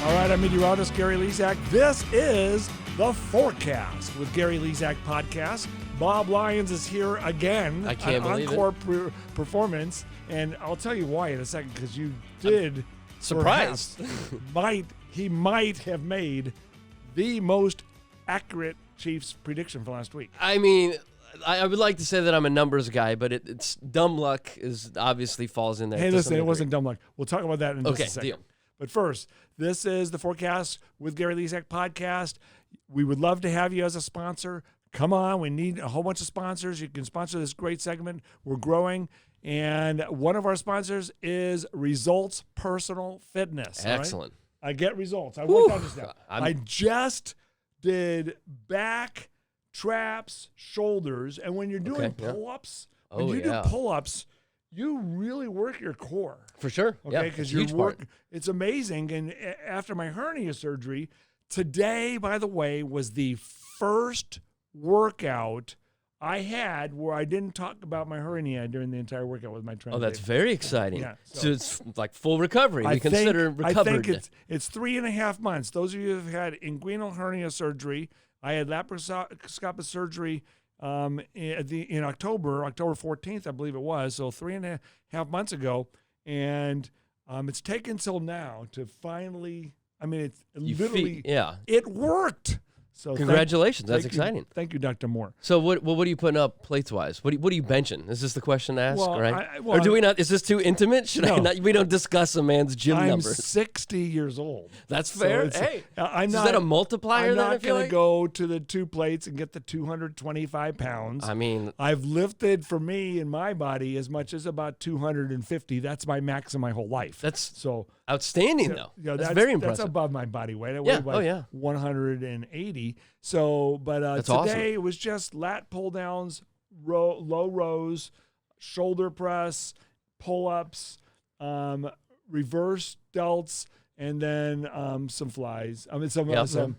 All right, I'm meteorologist Gary Lezak. This is The Forecast with Gary Lezak podcast. Bob Lyons is here again. I can't believe encore performance, and I'll tell you why in a second, because you did surprised. He might have made the most accurate Chiefs prediction for last week. I mean, I would like to say that I'm a numbers guy, but it's dumb luck is obviously falls in there. Hey, listen, it wasn't dumb luck. We'll talk about that in just a second. Deal. But first, this is The Forecast with Gary Lezak podcast. We would love to have you as a sponsor. Come on, we need a whole bunch of sponsors. You can sponsor this great segment. We're growing. And one of our sponsors is Results Personal Fitness. Excellent. Right? I get results. I worked on this now. I just did back, traps, shoulders. And when you're doing pull-ups, do pull-ups, you really work your core. For sure. Okay, because it's amazing. And after my hernia surgery, today, by the way, was the first workout I had where I didn't talk about my hernia during the entire workout with my trainer. Oh, that's very exciting. Yeah, so it's like full recovery. We consider recovered. I think it's 3.5 months. Those of you who have had inguinal hernia surgery, I had laparoscopic surgery in October 14th, I believe it was, so 3.5 months ago, and it's taken till now to finally. I mean, it worked. So congratulations, that's exciting. Thank you, Dr. Moore. So what are you putting up plates wise? What are you benching? Is this the question to ask? Well, right? Or do we not? Is this too intimate? Should I not? We don't discuss a man's gym numbers. I'm 60 years old. That's fair. So hey, is that a multiplier? I'm not going to go to the 2 plates and get the 225 pounds. I mean, I've lifted for me in my body as much as about 250. That's my max in my whole life. That's so outstanding, though. That's very impressive. That's above my body weight. I weigh about 180. So, but today awesome. It was just lat pull downs, low rows, shoulder press, pull ups, reverse delts, and then some flies. I mean, some upright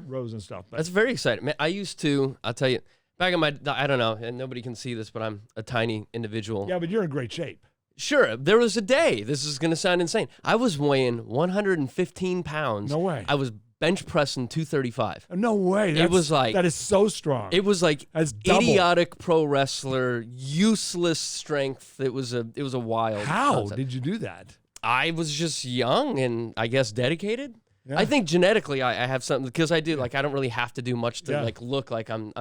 rows and stuff. But that's very exciting. Man, I used to. I'll tell you. Back in I don't know, and nobody can see this, but I'm a tiny individual. Yeah, but you're in great shape. Sure. There was a day. This is going to sound insane. I was weighing 115 pounds. No way. I was bench pressing 235. No way. It was like that is so strong. It was like idiotic pro wrestler, useless strength. It was a wild. How concept. Did you do that? I was just young and I guess dedicated. Yeah. I think genetically I have something because I do like I don't really have to do much to like look like I'm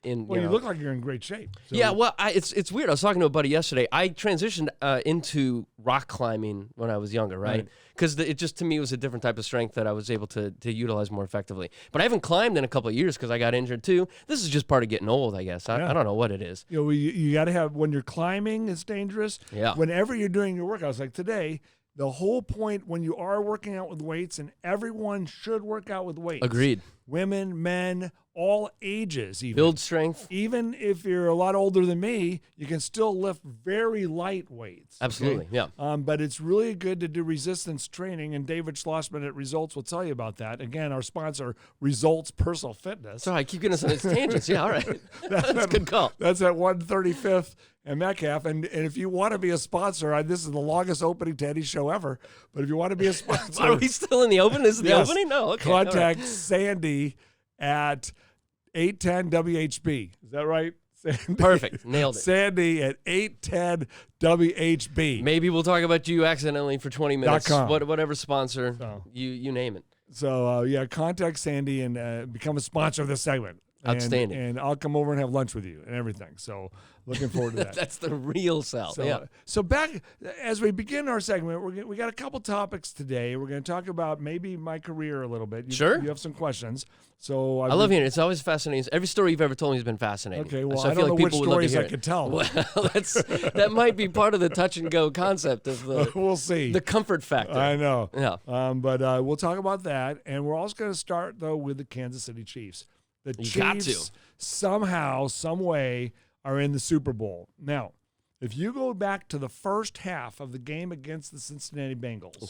in. Well, you look like you're in great shape. So. Yeah, well, it's weird. I was talking to a buddy yesterday. I transitioned into rock climbing when I was younger, right? Because it just, to me, was a different type of strength that I was able to utilize more effectively. But I haven't climbed in a couple of years because I got injured, too. This is just part of getting old, I guess. I don't know what it is. You know, you got to have, when you're climbing, it's dangerous. Yeah. Whenever you're doing your workouts, like today, the whole point when you are working out with weights, and everyone should work out with weights. Agreed. Women, men, all ages even. Build strength. Even if you're a lot older than me, you can still lift very light weights. Absolutely, okay? yeah. But it's really good to do resistance training, and David Schlossman at Results will tell you about that. Again, our sponsor, Results Personal Fitness. Sorry, I keep getting us on these tangents. Yeah, all right. That's a good call. That's at 135th and Metcalf. And if you want to be a sponsor, this is the longest opening to any show ever, but if you want to be a sponsor. Are we still in the open? Is it the opening? No, okay. Contact Sandy at 810 WHB. Is that right? Sandy, perfect. Nailed it. Sandy at 810 WHB. Maybe we'll talk about you accidentally for 20 minutes. .com. Whatever sponsor, you name it. So, contact Sandy and become a sponsor of this segment. Outstanding. And I'll come over and have lunch with you and everything. So looking forward to that. That's the real sell. So back as we begin our segment, we got a couple topics today. We're going to talk about maybe my career a little bit. Sure. You have some questions. So I love hearing it. It's always fascinating. Every story you've ever told me has been fascinating. Okay, well, so I don't know which stories I could tell. Well, that might be part of the touch and go concept of the. We'll see. The comfort factor. I know. Yeah. But we'll talk about that, and we're also going to start though with the Kansas City Chiefs. The Chiefs somehow, some way, are in the Super Bowl. Now, if you go back to the first half of the game against the Cincinnati Bengals,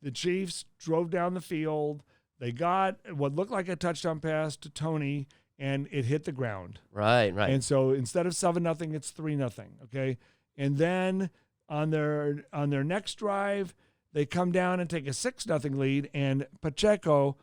the Chiefs drove down the field. They got what looked like a touchdown pass to Tony, and it hit the ground. Right. And so instead of 7-0, it's 3-0. Okay, and then on their next drive, They come down and take a 6-0 lead, and Pacheco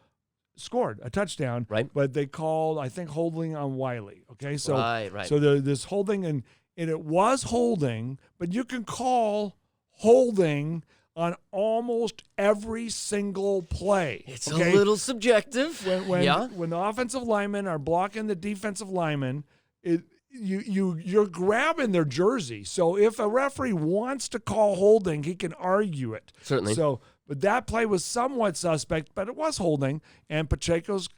scored a touchdown. Right. But they called, I think, holding on Wiley. Okay, so right. So this holding, and it was holding, but you can call holding on almost every single play. It's a little subjective. When the offensive linemen are blocking the defensive linemen, you're grabbing their jersey. So if a referee wants to call holding, he can argue it. Certainly. So, but that play was somewhat suspect, but it was holding, and Pacheco's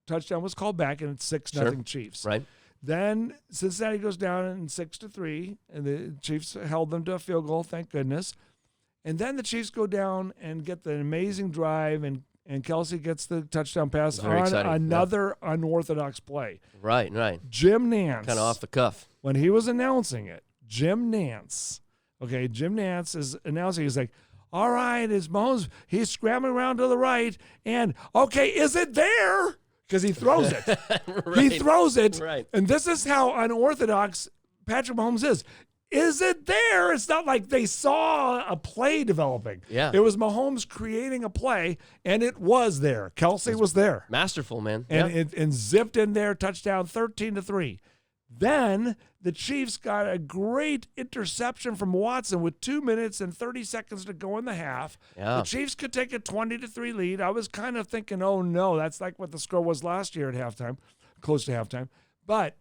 touchdown was called back, and it's 6-0 Chiefs. Right. Then Cincinnati goes down in 6-3, and the Chiefs held them to a field goal, thank goodness. And then the Chiefs go down and get the amazing drive, and Kelsey gets the touchdown pass on another unorthodox play. Right. Jim Nance. Kind of off the cuff. When he was announcing it, Jim Nance is announcing, he's like, all right, it's Mahomes. He's scrambling around to the right, and, okay, is it there? Because he throws it. Right. He throws it. Right. And this is how unorthodox Patrick Mahomes is. Is it there? It's not like they saw a play developing. Yeah. It was Mahomes creating a play, and it was there. Kelsey was there. Masterful, man. And zipped in there, touchdown, 13-3. Then the Chiefs got a great interception from Watson with 2 minutes and 30 seconds to go in the half. Yeah. The Chiefs could take a 20-3 lead. I was kind of thinking, oh, no, that's like what the score was last year at halftime, close to halftime. But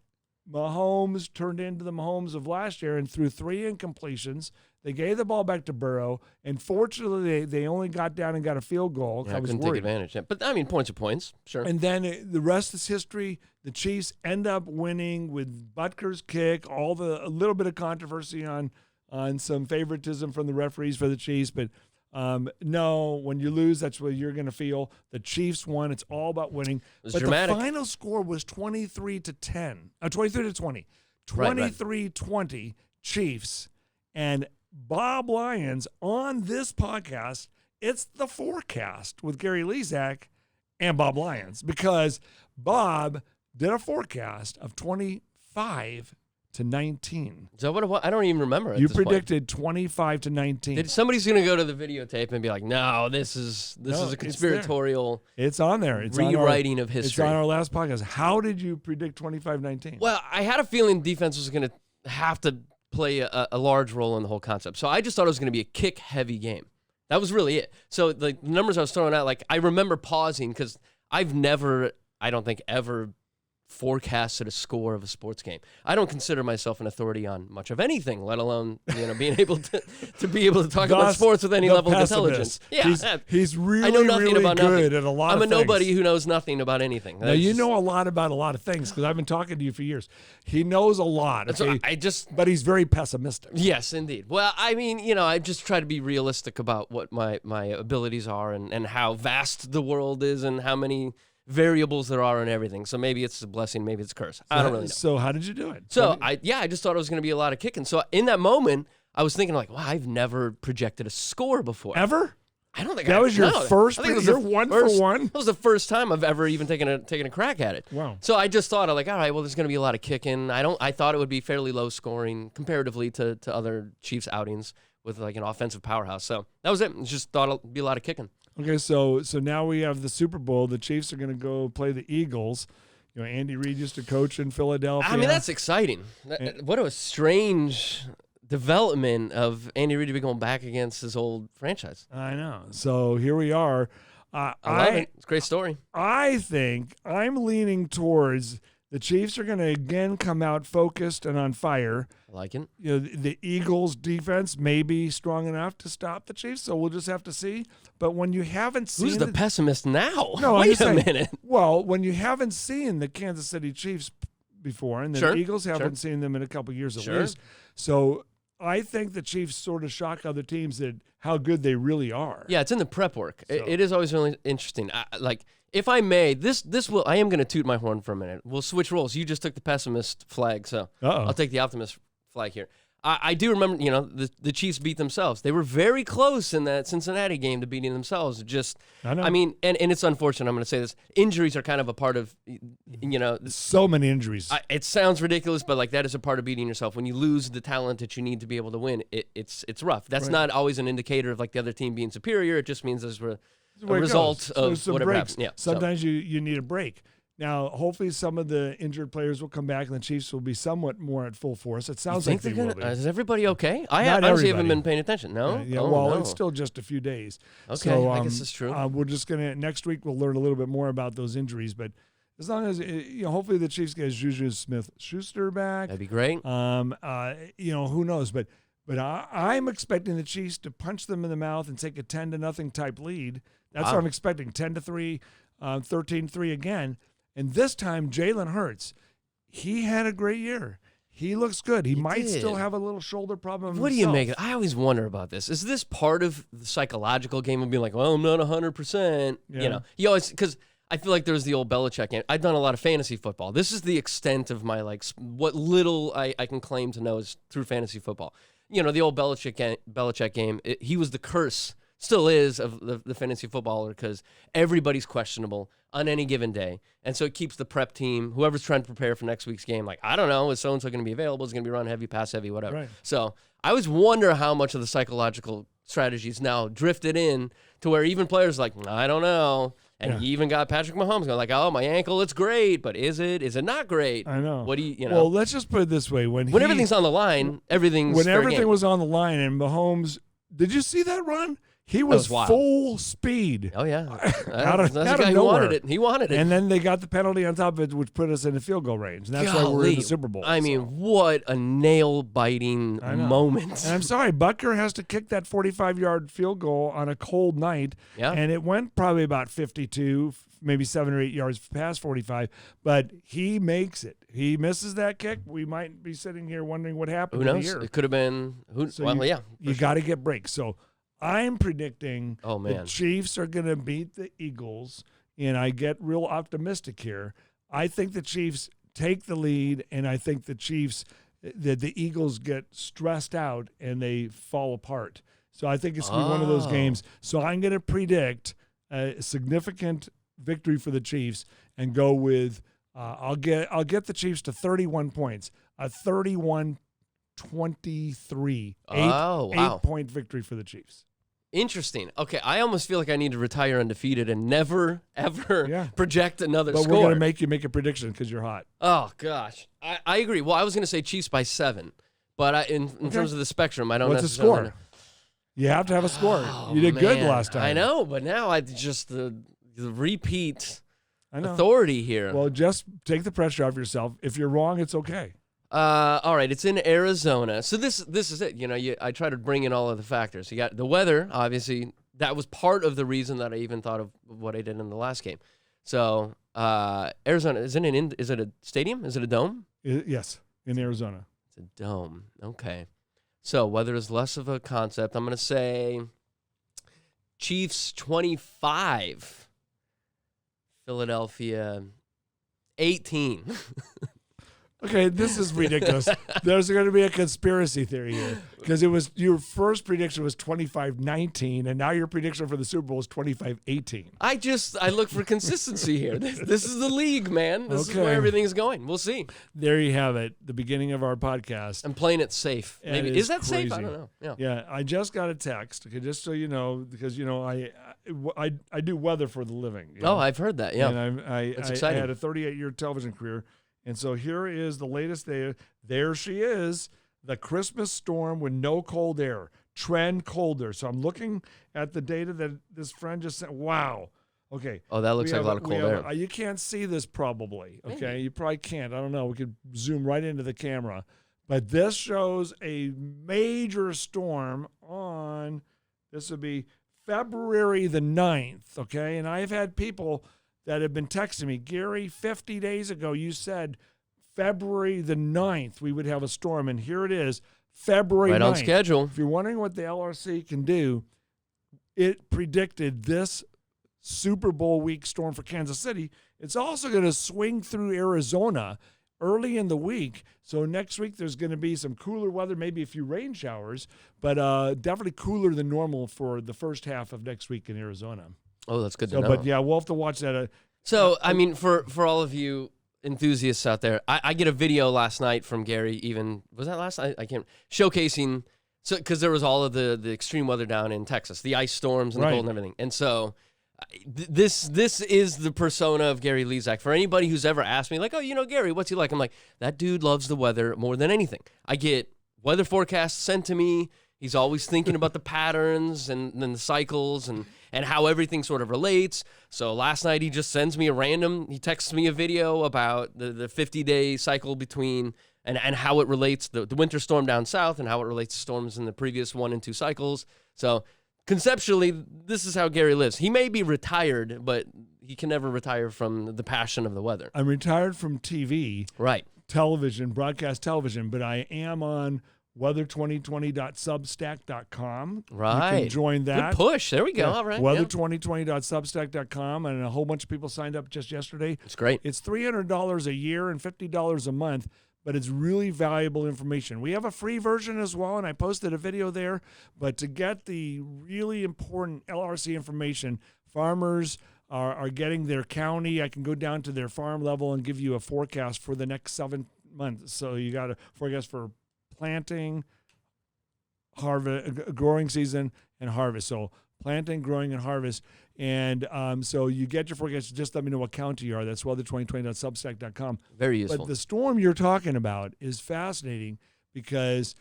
Mahomes turned into the Mahomes of last year and threw 3 incompletions. They gave the ball back to Burrow, and fortunately, they only got down and got a field goal. Yeah, I was couldn't worried. take advantage. Yeah. But, I mean, points are points. Sure. And then the rest is history. The Chiefs end up winning with Butker's kick, a little bit of controversy on some favoritism from the referees for the Chiefs, but no, when you lose, that's what you're going to feel. The Chiefs won. It's all about winning. It was but dramatic. The final score was 23-10. 23-20. Right. 23-20 Chiefs. And Bob Lyons on this podcast, it's the forecast with Gary Lezak and Bob Lyons, because Bob did a forecast of 25-19. Is that what it was? I don't even remember. You predicted 25-19. Somebody's going to go to the videotape and be like, "No, this is a conspiratorial. It's on there. It's rewriting of history." It's on our last podcast. How did you predict 25-19? Well, I had a feeling defense was going to have to play a large role in the whole concept. So I just thought it was going to be a kick-heavy game. That was really it. So the numbers I was throwing out, like, I remember pausing because I've never, I don't think ever, forecasted a score of a sports game. I don't consider myself an authority on much of anything, let alone being able to be able to talk about sports with any level of intelligence. Yeah, he's really, I know nothing really about good nothing. at a lot of things. I'm a nobody who knows nothing about anything. Now, you know a lot about a lot of things because I've been talking to you for years. He knows a lot. Okay? But he's very pessimistic. Yes, indeed. Well, I mean, I just try to be realistic about what my abilities are and how vast the world is and how many variables there are and everything. So maybe it's a blessing, maybe it's a curse. I don't really know. So how did you do it? So I just thought it was going to be a lot of kicking. So in that moment, I was thinking like, wow, I've never projected a score before. Ever? I don't think that was your first. You're 1 for 1. That was the first time I've ever even taken a crack at it. Wow. So I just thought, all right, well, there's going to be a lot of kicking. I thought it would be fairly low scoring comparatively to other Chiefs outings with like an offensive powerhouse. So that was it. Just thought it'd be a lot of kicking. Okay, so now we have the Super Bowl. The Chiefs are going to go play the Eagles. Andy Reid used to coach in Philadelphia. I mean, that's exciting. What a strange development of Andy Reid to be going back against his old franchise. I know. So here we are. I love it. It's a great story. I think I'm leaning towards the Chiefs are going to again come out focused and on fire. I like it. The Eagles' defense may be strong enough to stop the Chiefs, so we'll just have to see. But when you haven't seen who's the pessimist now? No, wait a minute. Well, when you haven't seen the Kansas City Chiefs before, and the Eagles haven't seen them in a couple years at least, so I think the Chiefs sort of shock other teams at how good they really are. Yeah, it's in the prep work. So. It is always really interesting. If I may, I am going to toot my horn for a minute. We'll switch roles. You just took the pessimist flag, so I'll take the optimist flag here. I do remember, the Chiefs beat themselves. They were very close in that Cincinnati game to beating themselves. I mean, and it's unfortunate. I'm going to say this. Injuries are kind of a part of, So many injuries. It sounds ridiculous, but like that is a part of beating yourself. When you lose the talent that you need to be able to win, it's rough. That's not always an indicator of like the other team being superior. It just means there's a result of whatever happens. Yeah, sometimes you need a break. Now, hopefully some of the injured players will come back and the Chiefs will be somewhat more at full force. It sounds like they will be. Is everybody okay? I honestly haven't been paying attention. No? Yeah, it's still just a few days. Okay, so, I guess it's true. We're just going to, next week we'll learn a little bit more about those injuries, but as long as, hopefully the Chiefs get Juju Smith-Schuster back. That'd be great. Who knows, but I'm expecting the Chiefs to punch them in the mouth and take a 10-0 type lead. That's what I'm expecting, 10-3, 13-3 again. And this time, Jalen Hurts, he had a great year. He looks good. He might still have a little shoulder problem. What do you make of it? I always wonder about this. Is this part of the psychological game of being like, well, I'm not 100%? Yeah. You always, because I feel like there's the old Belichick game. I've done a lot of fantasy football. This is the extent of my, what little I can claim to know is through fantasy football. The old Belichick game, he was the curse, still is, of the fantasy footballer because everybody's questionable on any given day. And so it keeps the prep team, whoever's trying to prepare for next week's game, like, I don't know, is so-and-so going to be available? Is it going to be run heavy, pass heavy, whatever. Right. So I always wonder how much of the psychological strategies now drifted in to where even players are like, I don't know. And he even got Patrick Mahomes going like, oh, my ankle, it's great, but is it? Is it not great? I know. What do you know? Well, let's just put it this way. When everything's on the line, everything's When fair everything game. was on the line and Mahomes, did you see that run? He was full speed. Oh, yeah. That's the guy who wanted it. He wanted it. And then they got the penalty on top of it, which put us in the field goal range. And that's why we're in the Super Bowl. I mean, what a nail-biting moment. And I'm sorry, Butker has to kick that 45-yard field goal on a cold night. Yeah. And it went probably about 52, maybe 7 or 8 yards past 45. But he makes it. He misses that kick. We might be sitting here wondering what happened. Who knows? Here. It could have been. You got to get breaks. So I'm predicting the the Chiefs are going to beat the Eagles, and I get real optimistic here. I think the Chiefs take the lead, and I think the Eagles get stressed out and they fall apart. So I think it's going to be one of those games. So I'm going to predict a significant victory for the Chiefs and go with I'll get the Chiefs to 31 points, a 31-23, 8-point victory for the Chiefs. Interesting. Okay, I almost feel like I need to retire undefeated and never, ever project another score. But we're going to make you make a prediction because you're hot. Oh, gosh. I agree. Well, I was going to say Chiefs by 7, but in terms of the spectrum, I don't necessarily What's the score? You have to have a score. You did good last time. I know, but now I just the repeat authority here. Well, just take the pressure off yourself. If you're wrong, it's okay. All right, it's in Arizona. So this is it. I try to bring in all of the factors. You got the weather, obviously. That was part of the reason that I even thought of what I did in the last game. So Arizona, is it a stadium? Is it a dome? Yes, in Arizona. It's a dome. Okay. So weather is less of a concept. I'm going to say Chiefs 25, Philadelphia 18. Okay, this is ridiculous. There's going to be a conspiracy theory here because your first prediction was 25-19, and now your prediction for the Super Bowl is 25-18. I look for consistency here. This is the league, man. This is where everything's going. We'll see. There you have it. The beginning of our podcast. I'm playing it safe. Maybe is that crazy. Safe? I don't know. Yeah. I just got a text. Okay, just so you know, because I do weather for the living. Oh, I've heard that. Yeah, and that's exciting. I had a 38-year television career. And so here is the latest data. There she is, the Christmas storm with no cold air. Trend colder. So I'm looking at the data that this friend just sent. Wow. Okay. Oh, that looks like a lot of cold air. You can't see this probably. Okay. You probably can't. I don't know. We could zoom right into the camera. But this shows a major storm on, this would be February the 9th. Okay. And I've had people that have been texting me, Gary, 50 days ago, you said February the 9th we would have a storm, and here it is, February 9th. Right on schedule. If you're wondering what the LRC can do, it predicted this Super Bowl week storm for Kansas City. It's also going to swing through Arizona early in the week. So next week there's going to be some cooler weather, maybe a few rain showers, but definitely cooler than normal for the first half of next week in Arizona. Oh, that's good to know. But yeah, we'll have to watch that. So, I mean, for all of you enthusiasts out there, I get a video last night from Gary, even, was that last night? I can't, showcasing, so because there was all of the extreme weather down in Texas, the ice storms and the cold and everything. And so this is the persona of Gary Lezak. For anybody who's ever asked me, like, oh, Gary, what's he like? I'm like, that dude loves the weather more than anything. I get weather forecasts sent to me. He's always thinking about the patterns and then the cycles and how everything sort of relates. So last night he just sends me he texts me a video about the 50-day cycle between and how it relates, the winter storm down south and how it relates to storms in the previous 1 and 2 cycles. So conceptually, this is how Gary lives. He may be retired, but he can never retire from the passion of the weather. I'm retired from TV. Right. Television, broadcast television, but I am on weather2020.substack.com. Right. You can join that. Good push. There we go. Yeah. All right. Weather2020.substack.com, and a whole bunch of people signed up just yesterday. It's great. It's $300 a year and $50 a month, but it's really valuable information. We have a free version as well, and I posted a video there. But to get the really important LRC information, farmers are getting their county. I can go down to their farm level and give you a forecast for the next 7 months. So you got a forecast for planting, harvest, growing season, and harvest. So planting, growing, and harvest. And so you get your forecast. Just let me know what county you are. That's weather2020.substack.com. Very useful. But the storm you're talking about is fascinating because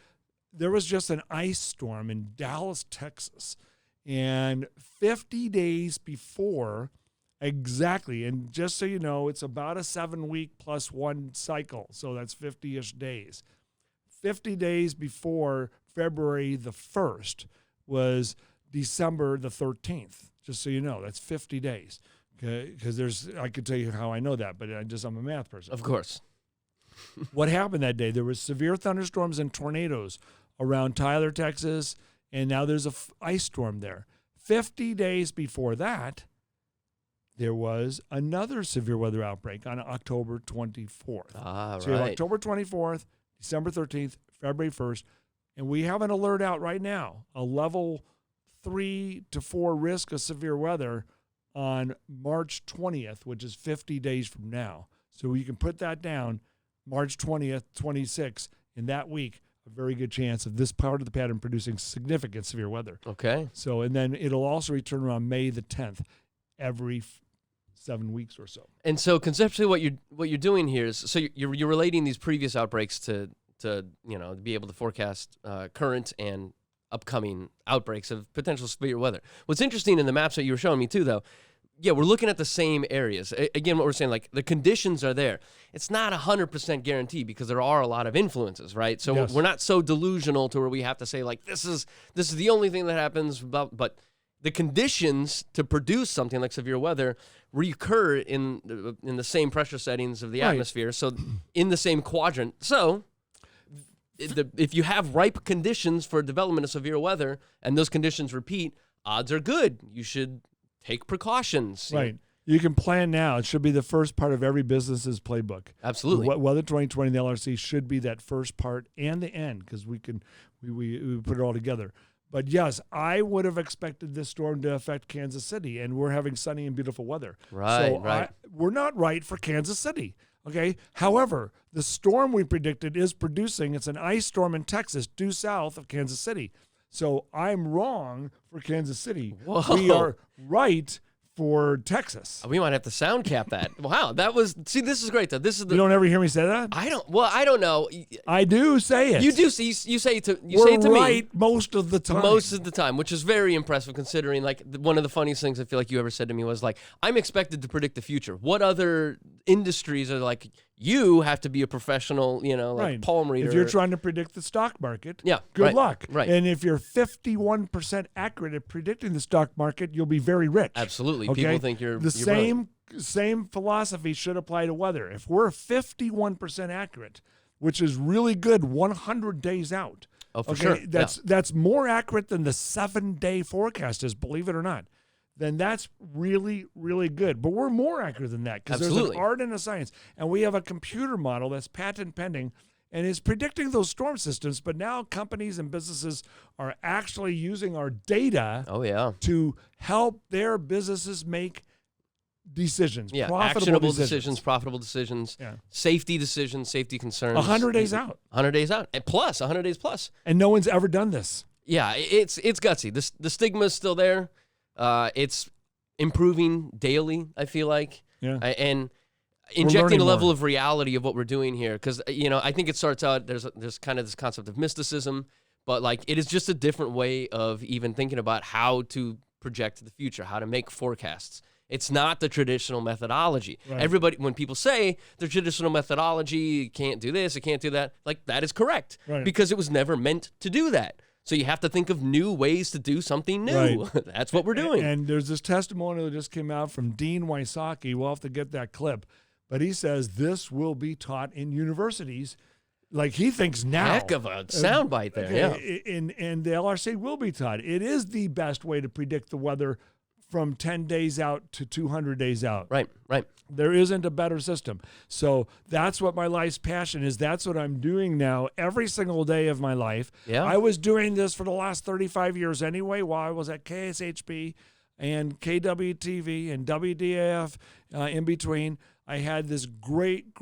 there was just an ice storm in Dallas, Texas. And 50 days before, exactly, and just so you know, it's about a 7-week plus 1 cycle. So that's 50-ish days. 50 days before February the 1st was December the 13th, just so you know. That's 50 days. Okay, because I could tell you how I know that, but I'm a math person. Of course. What happened that day? There was severe thunderstorms and tornadoes around Tyler, Texas, and now there's a ice storm there. 50 days before that, there was another severe weather outbreak on October 24th. So you have October 24th, December 13th, February 1st, and we have an alert out right now, a level 3 to 4 risk of severe weather on March 20th, which is 50 days from now. So you can put that down, March 20th, 26th, in that week, a very good chance of this part of the pattern producing significant severe weather. Okay. So, and then it'll also return around May the 10th, every 7 weeks or so. And so conceptually what you're doing here is, so you're relating these previous outbreaks to be able to forecast current and upcoming outbreaks of potential severe weather. What's interesting in the maps that you were showing me too, though, yeah, we're looking at the same areas. Again, what we're saying, like the conditions are there. It's not 100% guaranteed because there are a lot of influences, right? So yes. We're not so delusional to where we have to say like this is the only thing that happens, but the conditions to produce something like severe weather recur in the same pressure settings of the atmosphere, so in the same quadrant. So if you have ripe conditions for development of severe weather and those conditions repeat, odds are good. You should take precautions. Right. You can plan now. It should be the first part of every business's playbook. Absolutely. Weather 2020 and the LRC should be that first part and the end because we put it all together. But yes, I would have expected this storm to affect Kansas City, and we're having sunny and beautiful weather. Right, right. We're not right for Kansas City. Okay. However, the storm we predicted is producing. It's an ice storm in Texas due south of Kansas City. So I'm wrong for Kansas City. Whoa. We are right for Texas. We might have to sound cap that. Wow, this is great though. This is You don't ever hear me say that? I don't know. I do say it. You do say you say it to We're me. right most of the time. Most of the time, which is very impressive considering like one of the funniest things I feel like you ever said to me was like, I'm expected to predict the future. What other industries are like, you have to be a professional, right. palm reader. If you're trying to predict the stock market, yeah, good luck. Right. And if you're 51% accurate at predicting the stock market, you'll be very rich. Absolutely. Okay? People think you're same philosophy should apply to weather. If we're 51% accurate, which is really good 100 days out. Oh, for sure. That's more accurate than the 7-day forecast is, believe it or not. then that's really, really good. But we're more accurate than that because there's an art and a science. And we have a computer model that's patent pending and is predicting those storm systems. But now companies and businesses are actually using our data to help their businesses make decisions. Yeah, actionable decisions, profitable decisions, safety decisions, safety concerns. 100 days out. 100 days out. And plus, 100 days plus. And no one's ever done this. Yeah, it's gutsy. The stigma is still there. It's improving daily, I feel like. Yeah. And injecting a level of reality of what we're doing here. Because, I think it starts out, there's kind of this concept of mysticism, but like it is just a different way of even thinking about how to project the future, how to make forecasts. It's not the traditional methodology. Right. Everybody, when people say the traditional methodology, you can't do this, you can't do that, like that is correct. Right. Because it was never meant to do that. So you have to think of new ways to do something new. Right. That's what we're doing. And there's this testimonial that just came out from Dean Wysocki. We'll have to get that clip. But he says this will be taught in universities. Like he thinks now. Heck of a soundbite there, And the LRC will be taught. It is the best way to predict the weather from 10 days out to 200 days out. Right. There isn't a better system. So that's what my life's passion is. That's what I'm doing now every single day of my life. Yeah. I was doing this for the last 35 years anyway while I was at KSHB and KWTV and WDAF in between. I had this great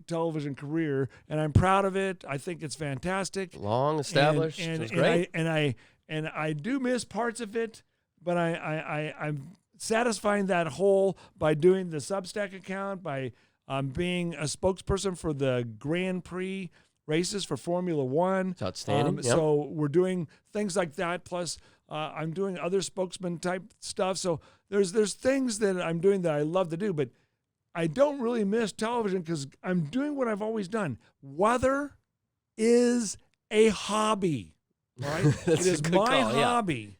television career, and I'm proud of it. I think it's fantastic. Long established. And great. I do miss parts of it, but I'm satisfying that hole by doing the Substack account, by being a spokesperson for the Grand Prix races for Formula One. It's outstanding. So we're doing things like that. Plus, I'm doing other spokesman type stuff. So there's things that I'm doing that I love to do, but I don't really miss television because I'm doing what I've always done. Weather is a hobby, right? It is my hobby.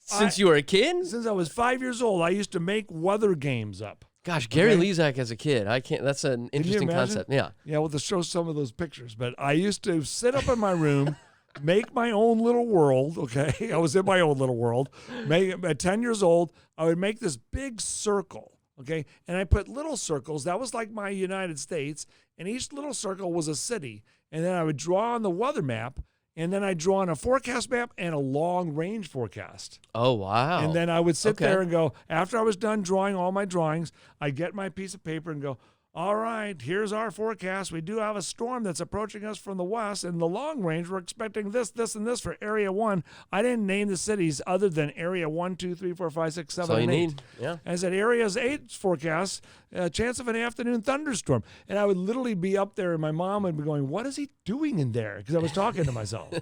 Since you were a kid? Since I was 5 years old, I used to make weather games up. Gosh, Gary Lezak as a kid. I can't. That's an interesting concept. Yeah. Yeah, we'll just show some of those pictures. But I used to sit up in my room, make my own little world, okay? I was in my own little world. At 10 years old, I would make this big circle, okay? And I put little circles. That was like my United States. And each little circle was a city. And then I would draw on the weather map. And then I draw on a forecast map and a long-range forecast. Oh, wow. And then I would sit there and go, after I was done drawing all my drawings, I'd get my piece of paper and go, all right, here's our forecast. We do have a storm that's approaching us from the west. In the long range, we're expecting this, this, and this for Area 1. I didn't name the cities other than Area 1, 2, 3, 4, 5, 6, 7, and 8. Need. Yeah. I said Area 8's forecast, chance of an afternoon thunderstorm. And I would literally be up there, and my mom would be going, what is he doing in there? Because I was talking to myself.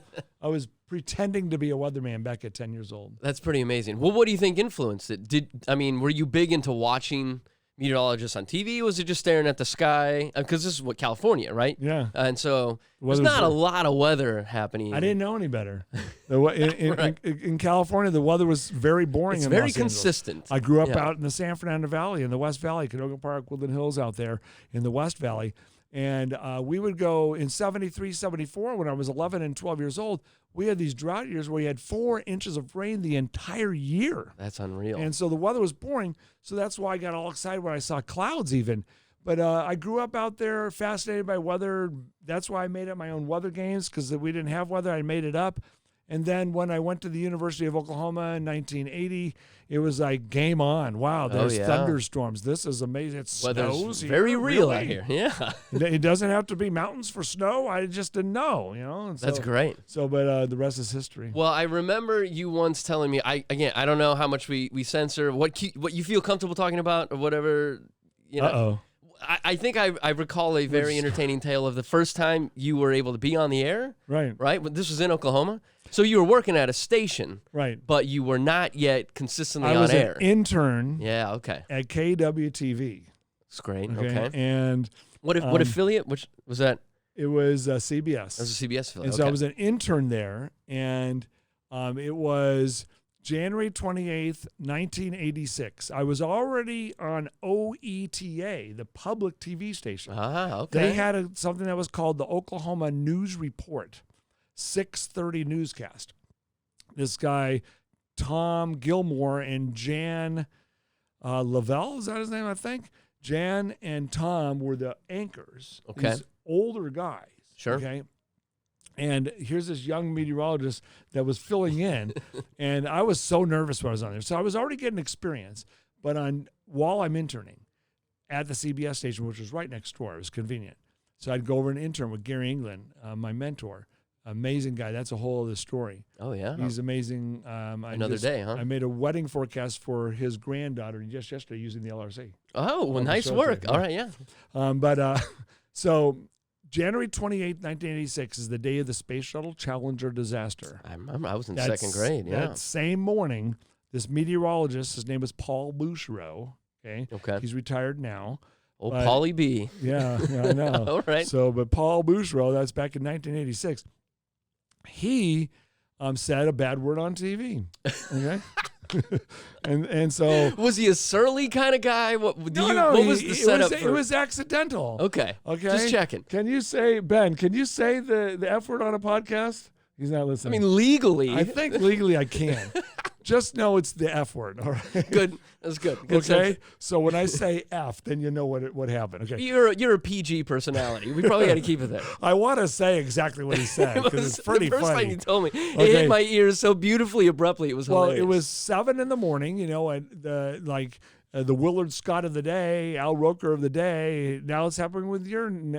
I was pretending to be a weatherman back at 10 years old. That's pretty amazing. Well, what do you think influenced it? Were you big into watching meteorologists on TV? Was it just staring at the sky? Because this is California, right? Yeah. And so there's not a lot of weather happening. I didn't know any better. In California, the weather was very boring. It's very consistent. I grew up out in the San Fernando Valley, in the West Valley, Canoga Park, Woodland Hills out there in the West Valley. And we would go in 73, 74, when I was 11 and 12 years old, we had these drought years where we had 4 inches of rain the entire year. That's unreal. And so the weather was boring. So that's why I got all excited when I saw clouds even. But I grew up out there, fascinated by weather. That's why I made up my own weather games, because we didn't have weather. I made it up. And then when I went to the University of Oklahoma in 1980, it was like game on. Wow, there's thunderstorms. This is amazing. It snows here. Very real out here. Yeah. It doesn't have to be mountains for snow. I just didn't know, And so, that's great. So, but the rest is history. Well, I remember you once telling me, I don't know how much we censor, what you feel comfortable talking about or whatever, Uh-oh. I think I recall a very entertaining tale of the first time you were able to be on the air. Right. Right? This was in Oklahoma. So you were working at a station. Right. But you were not yet consistently on air. I was an intern. Yeah, okay. At KWTV. That's great. Okay. And what affiliate? Which was that? It was CBS. It was a CBS affiliate. And so I was an intern there, and it was January 28th, 1986. I was already on OETA, the public TV station. Ah, okay. They had something that was called the Oklahoma News Report, 6:30 newscast. This guy, Tom Gilmore and Jan Lavelle, is that his name, I think? Jan and Tom were the anchors. Okay. These older guys. Sure. Okay. And here's this young meteorologist that was filling in, and I was so nervous when I was on there. So I was already getting experience, but while I'm interning at the CBS station, which was right next door, it was convenient. So I'd go over and intern with Gary England, my mentor. Amazing guy. That's a whole other story. Oh, yeah? He's amazing. Another day, huh? I made a wedding forecast for his granddaughter just yesterday using the LRC. Oh, well, nice work. All right, yeah. So January 28, 1986 is the day of the Space Shuttle Challenger disaster. I remember. I was in second grade, yeah. That same morning, this meteorologist, his name is Paul Bouchereau. Okay. He's retired now. Oh, Paulie B. Yeah, I know. All right. So, but Paul Bouchereau, that's back in 1986. He said a bad word on TV. Okay. and so was he a surly kind of guy? What was the setup? It was accidental. Okay. Just checking. Can you say, Ben? Can you say the F word on a podcast? He's not listening. I mean, legally. I think legally I can. Just know it's the F word. All right. Good. That's good. Okay. Sense. So when I say F, then you know what happened. Okay. You're a PG personality. We probably got to keep it there. I want to say exactly what he said because it's pretty funny. The first time you told me, it hit my ears so beautifully abruptly. It was hilarious. Well, it was 7 in the morning. You know, and the Willard Scott of the day, Al Roker of the day. Now it's happening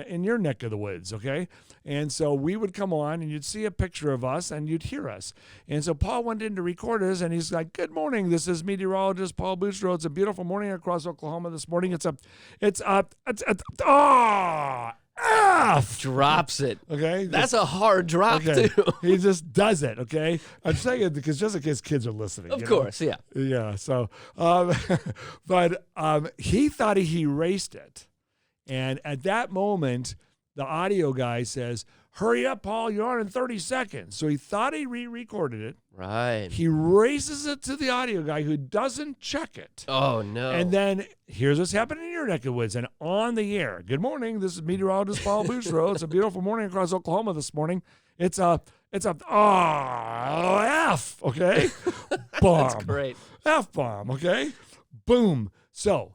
in your neck of the woods, okay? And so we would come on, and you'd see a picture of us, and you'd hear us. And so Paul went in to record us, and he's like, "Good morning. This is meteorologist Paul Bouchereau. It's a beautiful morning across Oklahoma this morning. F." Drops it. Okay. That's a hard drop, too. He just does it, okay? I'm saying it because just in case kids are listening. Of course, yeah. Yeah, so, but he thought he erased it. And at that moment, the audio guy says, "Hurry up, Paul, you're on in 30 seconds." So he thought he re-recorded it. Right. He races it to the audio guy who doesn't check it. Oh, no. And then here's what's happening in your neck of the woods. And on the air, "Good morning. This is meteorologist Paul Bouchereau. It's a beautiful morning across Oklahoma this morning. It's a F, okay? Bomb. That's great. F-bomb, okay? Boom. So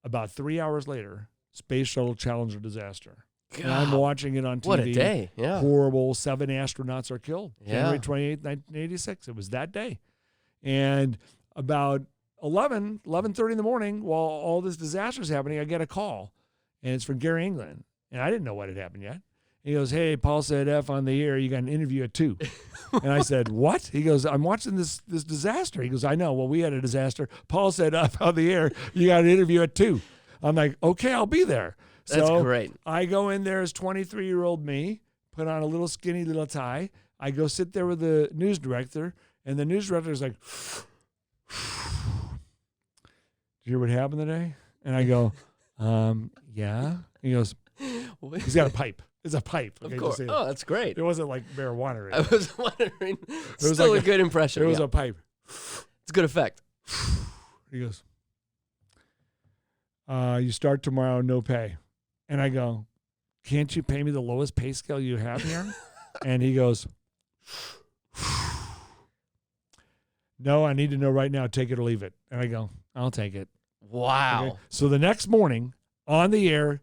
about 3 hours later, Space Shuttle Challenger disaster. God, and I'm watching it on TV. What a day. Yeah. Horrible. 7 astronauts are killed. Yeah. January 28, 1986. It was that day. And about 11:30 in the morning, while all this disaster is happening, I get a call. And it's from Gary England. And I didn't know what had happened yet. He goes, "Hey, Paul said F on the air. You got an interview at 2." And I said, "What?" He goes, "I'm watching this disaster." He goes, "I know. Well, we had a disaster. Paul said F on the air. You got an interview at 2. I'm like, "Okay, I'll be there." That's great. I go in there as 23-year-old me, put on a little skinny little tie. I go sit there with the news director, and the news director is like, "Did you hear what happened today?" And I go, "Yeah." He goes, "He's got a pipe." It's a pipe. Okay, of course. Oh, that's great. It wasn't like marijuana. I was wondering. Still like a good impression. It was a pipe. It's a good effect. He goes, "You start tomorrow, no pay." And I go, "Can't you pay me the lowest pay scale you have here?" And he goes, "No, I need to know right now. Take it or leave it." And I go, "I'll take it." Wow. Okay? So the next morning on the air,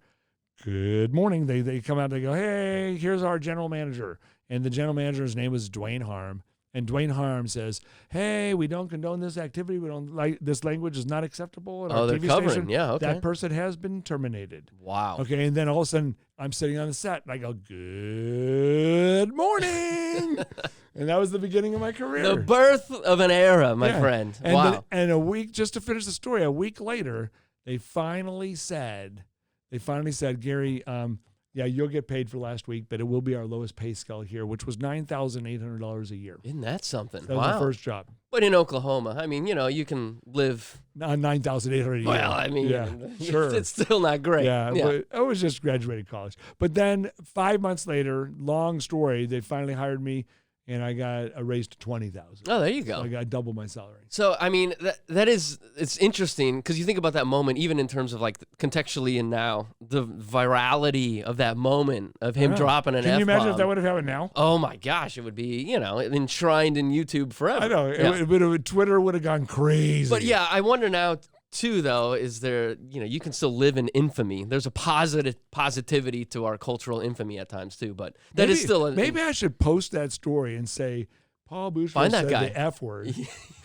"Good morning." They come out and they go, "Hey, here's our general manager." And the general manager's name was Dwayne Harm. And Dwayne Harm says, "Hey, we don't condone this activity. We don't like this language is not acceptable in our they're TV covering. station. Yeah, okay. That person has been terminated." Wow. Okay, and then all of a sudden I'm sitting on the set and I go, "Good morning." And that was the beginning of my career. The birth of an era, my friend. And wow. And a week, just to finish the story, a week later, they finally said, "Gary, yeah, you'll get paid for last week, but it will be our lowest pay scale here," which was $9,800 a year. Isn't that something? That was the first job. But in Oklahoma, I mean, you can live on $9,800 a year. Well, I mean, yeah, sure. It's still not great. Yeah, but I was just graduating college. But then 5 months later, long story, they finally hired me and I got a raise to $20,000. Oh, there you go. So I got double my salary. So, I mean, it's interesting because you think about that moment, even in terms of like contextually and now, the virality of that moment of him dropping an F-bomb. Can you imagine if that would have happened now? Oh my gosh, it would be, enshrined in YouTube forever. I know. Twitter would have gone crazy. But yeah, I wonder now too, though, is there, you can still live in infamy. There's a positivity to our cultural infamy at times too, but that is still maybe I should post that story and say, Paul Bushman said the F word.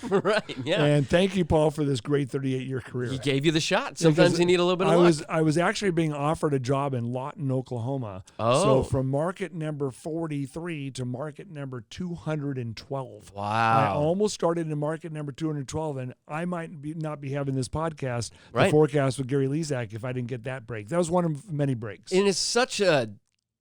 Right, yeah. And thank you, Paul, for this great 38-year career. He gave you the shot. Sometimes you need a little bit of luck. I was actually being offered a job in Lawton, Oklahoma. Oh. So from market number 43 to market number 212. Wow. I almost started in market number 212, and I might not be having this podcast, The Forecast with Gary Lezak, if I didn't get that break. That was one of many breaks. And it's such a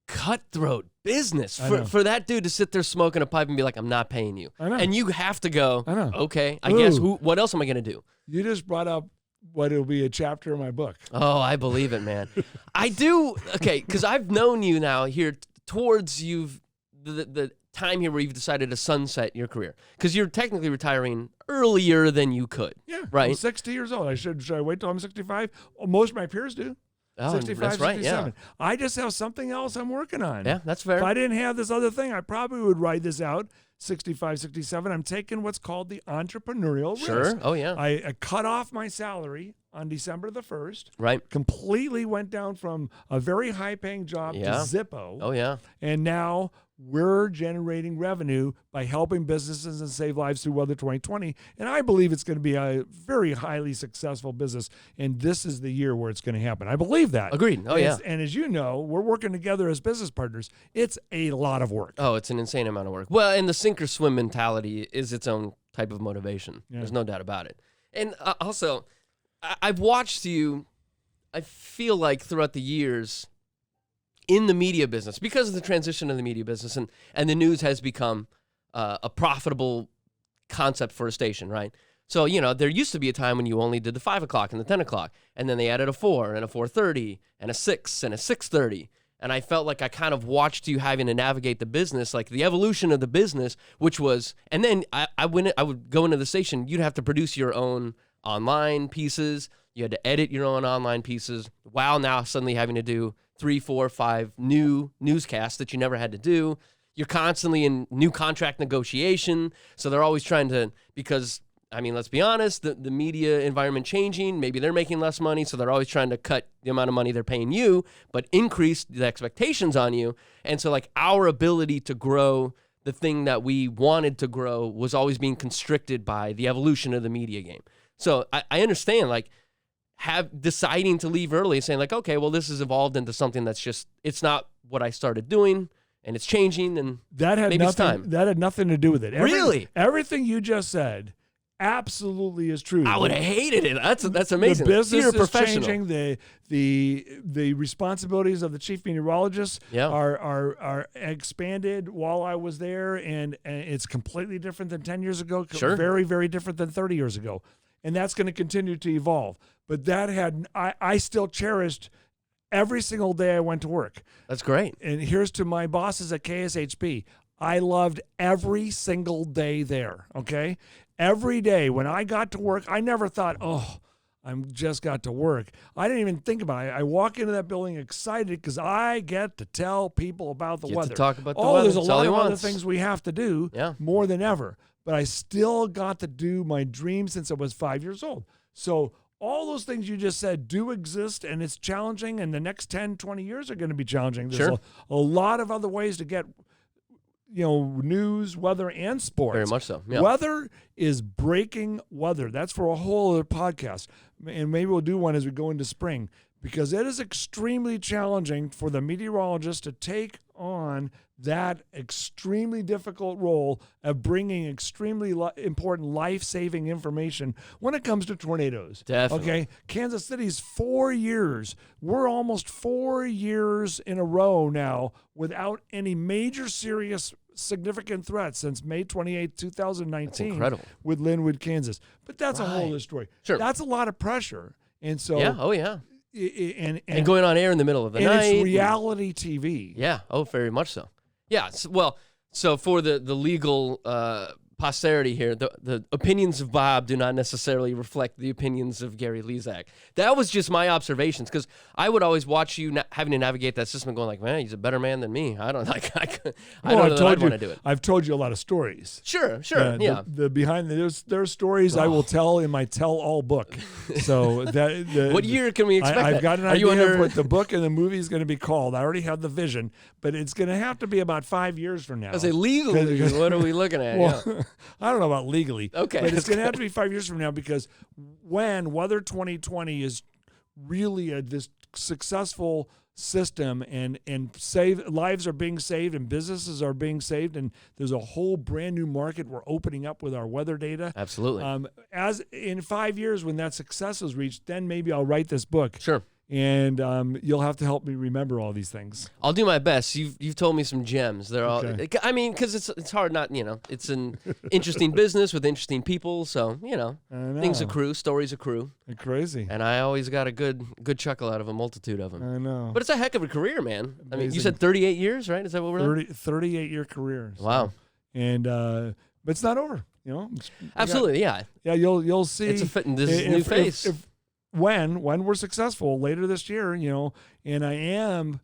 cutthroat business for that dude to sit there smoking a pipe and be like, I'm not paying you. I know. And you have to go, okay, I Ooh. guess what else am I going to do? You just brought up what will be a chapter in my book. Oh, I believe it, man. I do. Okay, because I've known you now here towards the time here where you've decided to sunset your career. Because you're technically retiring earlier than you could. Yeah, right? I'm 60 years old. Should I wait till I'm 65? Most of my peers do. Oh, 65, that's right, 67. yeah. I just have something else I'm working on. Yeah, that's fair. If I didn't have this other thing, I probably would write this out 65, 67. I'm taking what's called the entrepreneurial risk. Sure. Oh, yeah. I cut off my salary on December the 1st. Right. Completely went down from a very high-paying job to Zippo. Oh, yeah. And now we're generating revenue by helping businesses and save lives through Weather 2020. And I believe it's going to be a very highly successful business. And this is the year where it's going to happen. I believe that. Agreed. Oh, yeah. And as you know, we're working together as business partners. It's a lot of work. Oh, it's an insane amount of work. Well, and the sink or swim mentality is its own type of motivation. Yeah. There's no doubt about it. And also, I've watched you, I feel like throughout the years, in the media business, because of the transition of the media business, and the news has become a profitable concept for a station, right? So, there used to be a time when you only did the 5 o'clock and the 10 o'clock, and then they added a 4 and a 4:30 and a 6 and a 6:30. And I felt like I kind of watched you having to navigate the business, like the evolution of the business, which was, and then I would go into the station, you'd have to produce your own online pieces, you had to edit your own online pieces, while now suddenly having to do 3, 4, 5 new newscasts that you never had to do. You're constantly in new contract negotiation. So they're always trying to, because, let's be honest, the media environment changing, maybe they're making less money. So they're always trying to cut the amount of money they're paying you, but increase the expectations on you. And so like our ability to grow the thing that we wanted to grow was always being constricted by the evolution of the media game. So I understand, like, deciding to leave early, saying like, okay, well, this has evolved into something that's just, it's not what I started doing, and it's changing, and maybe it's time. That had nothing to do with it. Really? Everything you just said absolutely is true. I would have hated it. That's amazing. The business is changing. The responsibilities of the chief meteorologist are expanded while I was there, and it's completely different than 10 years ago. Sure. Very, very different than 30 years ago. And that's going to continue to evolve. But I still cherished every single day I went to work. That's great. And here's to my bosses at KSHP. I loved every single day there, okay? Every day when I got to work, I never thought, I just got to work. I didn't even think about it. I walk into that building excited because I get to tell people about the weather. To talk about the weather. There's a lot of other things we have to do more than ever. But I still got to do my dream since I was 5 years old. So all those things you just said do exist, and it's challenging, and the next 10, 20 years are going to be challenging. There's a lot of other ways to get news, weather, and sports. Very much so. Yeah. Weather is breaking weather. That's for a whole other podcast. And maybe we'll do one as we go into spring, because it is extremely challenging for the meteorologist to take on that extremely difficult role of bringing extremely important life-saving information when it comes to tornadoes. Definitely. Okay, Kansas City's 4 years. We're almost 4 years in a row now without any major serious significant threats since May 28, 2019. That's incredible. With Linwood, Kansas. But that's a whole other story. Sure. That's a lot of pressure. And so and going on air in the middle of the night. And it's reality TV. Yeah. Oh, very much so. Yeah. Well, So for the legal posterity here, the opinions of Bob do not necessarily reflect the opinions of Gary Lezak. That was just my observations, because I would always watch you having to navigate that system, going like, man, he's a better man than me. I don't like. I don't know that I'd want to do it. I've told you a lot of stories. Sure, yeah. The behind there are stories I will tell in my tell-all book. So what year can we expect? I've got an idea of what the book and the movie is going to be called. I already have the vision, but it's going to have to be about 5 years from now. I say legally, what are we looking at? Well, yeah. I don't know about legally. Okay. But it's going to have to be 5 years from now, because when Weather 2020 is really this successful system and lives are being saved and businesses are being saved, and there's a whole brand new market we're opening up with our weather data. Absolutely. As in 5 years, when that success is reached, then maybe I'll write this book. Sure. And you'll have to help me remember all these things. I'll do my best. You've told me some gems. They're all. Okay. I mean, because it's hard not. It's an interesting business with interesting people. So things accrue, stories accrue. They're crazy. And I always got a good chuckle out of a multitude of them. I know. But it's a heck of a career, man. Amazing. I mean, you said 38 years, right? Is that what we're 38-year career. So. Wow. And but it's not over. Absolutely, yeah. Yeah, you'll see. It's a fit in this new phase. When we're successful later this year, and I am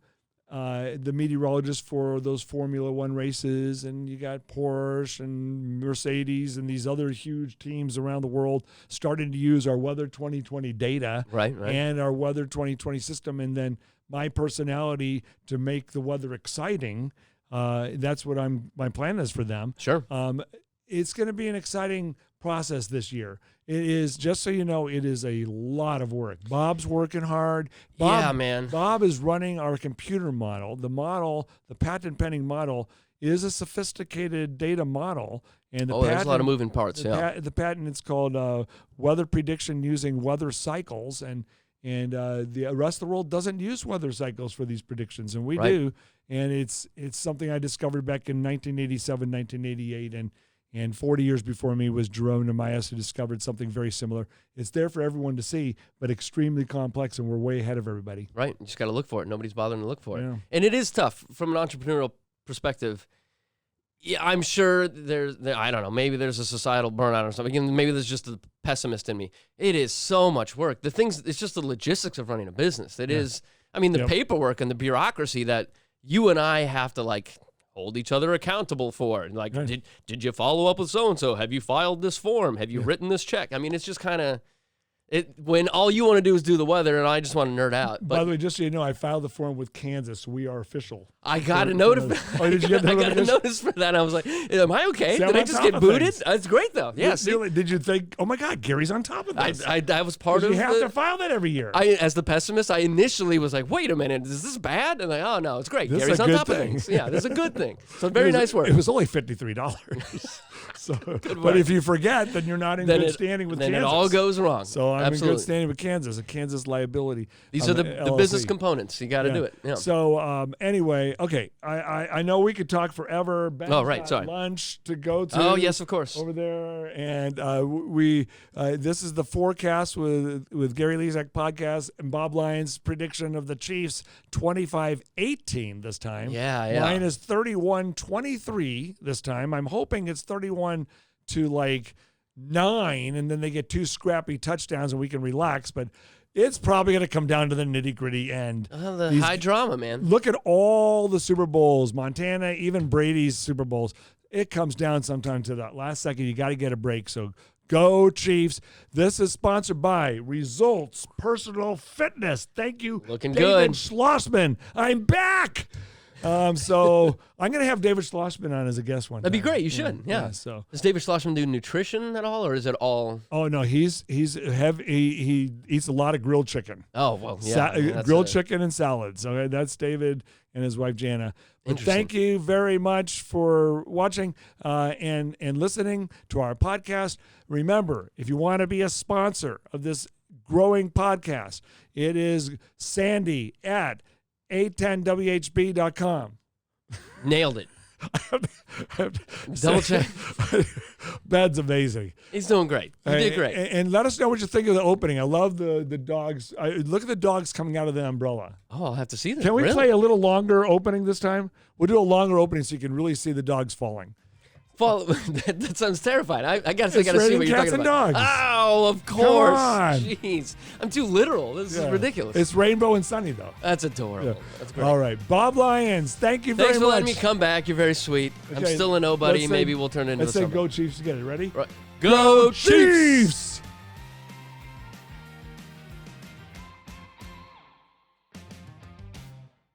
the meteorologist for those Formula One races, and you got Porsche and Mercedes and these other huge teams around the world starting to use our Weather 2020 data, right, and our Weather 2020 system, and then my personality to make the weather exciting. That's what my plan is for them. Sure. It's going to be an exciting process this year. It is, just so you know, it is a lot of work. Bob's working hard. Yeah, man. Bob is running our computer model. The patent pending model is a sophisticated data model. And there's a lot of moving parts. The patent, it's called weather prediction using weather cycles, and the rest of the world doesn't use weather cycles for these predictions, and we do. And it's something I discovered back in 1987, 1988, and 40 years before me was Jerome Namias, who discovered something very similar. It's there for everyone to see, but extremely complex, and we're way ahead of everybody. Right. You just got to look for it. Nobody's bothering to look for it. Yeah. And it is tough from an entrepreneurial perspective. Yeah, I'm sure I don't know, maybe there's a societal burnout or something. Again, maybe there's just a pessimist in me. It is so much work. It's just the logistics of running a business. It is, I mean, the paperwork and the bureaucracy that you and I have to hold each other accountable for. Like, did you follow up with so-and-so? Have you filed this form? Have you written this check? I mean, it's just kind of, when all you want to do is do the weather, and I just want to nerd out. But, by the way, just so you know, I filed the form with Kansas. We are official. I got a notice. Oh, did you get the I got a notice for that. I was like, am I okay? See, did I just get booted? It's great, though. Yeah. Did you think, oh, my God, Gary's on top of this? I was part of it. You have to file that every year. As the pessimist, I initially was like, wait a minute, is this bad? And oh, no, it's great. Gary's on top of things. Yeah, this is a good thing. So very nice work. It was only $53. But if you forget, then you're not in good standing with Kansas. Then it all goes wrong. So I'm in good standing with Kansas, a Kansas liability. These are the business components. You got to do it. Yeah. So anyway, okay, I know we could talk forever. Ben's got lunch to go to. Oh, yes, of course. Over there. And this is the forecast with Gary Lezak podcast and Bob Lyons' prediction of the Chiefs 25-18 this time. Yeah. Mine is 31-23 this time. I'm hoping it's 31 to 9, and then they get 2 scrappy touchdowns and we can relax. But it's probably going to come down to the nitty-gritty end. High drama, man. Look at all the Super Bowls, Montana, even Brady's Super Bowls. It comes down sometime to that last second. You got to get a break. So go Chiefs. This is sponsored by Results Personal Fitness. Thank you, Looking David good. Schlossman. I'm back. So I'm going to have David Schlossman on as a guest one time. That'd be great. You should. Yeah. So does David Schlossman do nutrition at all, or is it all? Oh no, he's heavy. He eats a lot of grilled chicken. Oh well, yeah. Grilled chicken and salads. Okay, that's David and his wife Jana. But thank you very much for watching and listening to our podcast. Remember, if you want to be a sponsor of this growing podcast, it is Sandy at a10whb.com. Nailed it. Double check. Bed's amazing. He's doing great. He did great. And let us know what you think of the opening. I love the dogs. Look at the dogs coming out of the umbrella. Oh, I'll have to see that. Can we Really? play a little longer opening this time? We'll do a longer opening so you can really see the dogs falling. That sounds terrifying. I guess I got to see raining what you're cats talking and about. dogs. Oh, of course. on. Jeez. I'm too literal. This is ridiculous. It's rainbow and sunny, though. That's adorable. Yeah. That's great. All right. Bob Lyons, thank you very Thanks much. for letting me come back. You're very sweet. I'm Okay, still a nobody. let's say- Maybe we'll turn into Let's a say summer. go Chiefs together. Ready? Right. Go Chiefs! Chiefs!